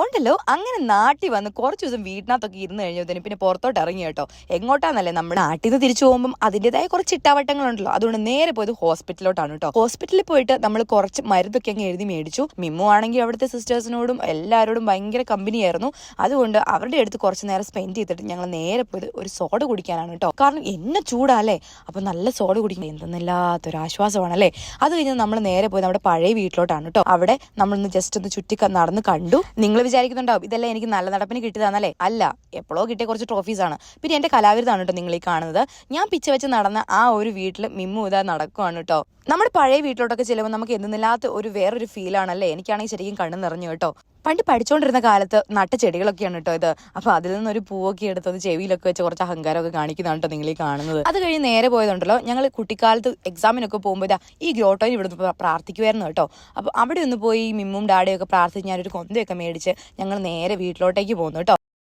ഉണ്ടല്ലോ. അങ്ങനെ നാട്ടിൽ വന്ന് കുറച്ച് ദിവസം വീട്ടിനകത്തൊക്കെ ഇരുന്ന് കഴിഞ്ഞതിന് പിന്നെ പുറത്തോട്ട് ഇറങ്ങി കേട്ടോ. എങ്ങോട്ടാന്നല്ലേ, നമ്മുടെ നാട്ടിൽ നിന്ന് തിരിച്ചു പോകുമ്പോൾ അതിൻ്റെതായ കുറച്ച് ഇട്ടാവട്ടങ്ങളുണ്ടല്ലോ. അതുകൊണ്ട് നേരെ പോയത് ഹോസ്പിറ്റലിലോട്ടാണ് കേട്ടോ. ഹോസ്പിറ്റലിൽ പോയിട്ട് നമ്മൾ കുറച്ച് മരുന്നൊക്കെ അങ്ങ് എഴുതി മേടിച്ചു. മിമ്മു ആണെങ്കിൽ അവിടുത്തെ സിസ്റ്റേഴ്സിനോടും എല്ലാവരോടും ഭയങ്കര കമ്പനിയായിരുന്നു. അതുകൊണ്ട് അവരുടെ അടുത്ത് കുറച്ച് നേരം സ്പെൻഡ് ചെയ്തിട്ട് ഞങ്ങൾ നേരെ പോയത് ഒരു സോഡ കുടിക്കാനാണ് കേട്ടോ. കാരണം എന്നെ ചൂടാല്ലേ, അപ്പൊ നല്ല സോഡ കുടിക്കുന്നത് എന്തെന്നില്ലാത്തൊരാശ്വാസമാണല്ലേ. അത് കഴിഞ്ഞ് നമ്മൾ നേരെ പോയത് നമ്മുടെ പഴയ വീട്ടിലോട്ടാണ് കേട്ടോ. അവിടെ നമ്മളൊന്ന് ജസ്റ്റ് ഒന്ന് ചുറ്റി നടന്ന് കണ്ടു. നിങ്ങൾ വിചാരിക്കുന്നുണ്ടാവും ഇതെല്ലാം എനിക്ക് നല്ല നടപ്പിന് കിട്ടിയതാണല്ലേ. അല്ല, എപ്പോഴോ കിട്ടിയ കുറച്ച് ട്രോഫീസ് ആണ്. പിന്നെ എന്റെ കലാവിരുതാണ് കേട്ടോ നിങ്ങൾ ഈ കാണുന്നത്. ഞാൻ പിച്ച വെച്ച് നടന്ന ആ ഒരു വീട്ടിൽ മിമ്മു ഇതാ നടക്കുവാണ് കേട്ടോ. നമ്മുടെ പഴയ വീട്ടിലോട്ടൊക്കെ ചെല്ലുമ്പോൾ നമുക്ക് എന്തെന്നില്ലാത്ത വേറൊരു ഫീലാണല്ലേ. എനിക്കാണെങ്കിൽ ശരിക്കും കണ്ണു നിറഞ്ഞു കേട്ടോ. പണ്ട് പഠിച്ചുകൊണ്ടിരുന്ന കാലത്ത് നട്ട ചെടികളൊക്കെയാണ് കേട്ടോ ഇത്. അപ്പൊ അതിൽ നിന്നൊരു പൂവൊക്കെ എടുത്തത് ചെവിയിലൊക്കെ വെച്ച് കുറച്ച് അഹങ്കാരമൊക്കെ കാണിക്കുന്നതാണ് കേട്ടോ നിങ്ങൾ ഈ കാണുന്നത്. അത് കഴിഞ്ഞ് നേരെ പോയതുണ്ടല്ലോ, ഞങ്ങൾ കുട്ടിക്കാലത്ത് എക്സാമിനൊക്കെ പോകുമ്പോൾ ഈ ഗ്രോട്ടോയിൽ ഇവിടുന്ന് പ്രാർത്ഥിക്കുമായിരുന്നു കേട്ടോ. അപ്പൊ അവിടെ ഒന്ന് പോയി മിമ്മും ഡാഡിയും ഒക്കെ പ്രാർത്ഥിച്ച് ഞാനൊരു കൊന്തയൊക്കെ മേടിച്ച് ഞങ്ങൾ നേരെ വീട്ടിലോട്ടേക്ക് പോകുന്നു കേട്ടോ.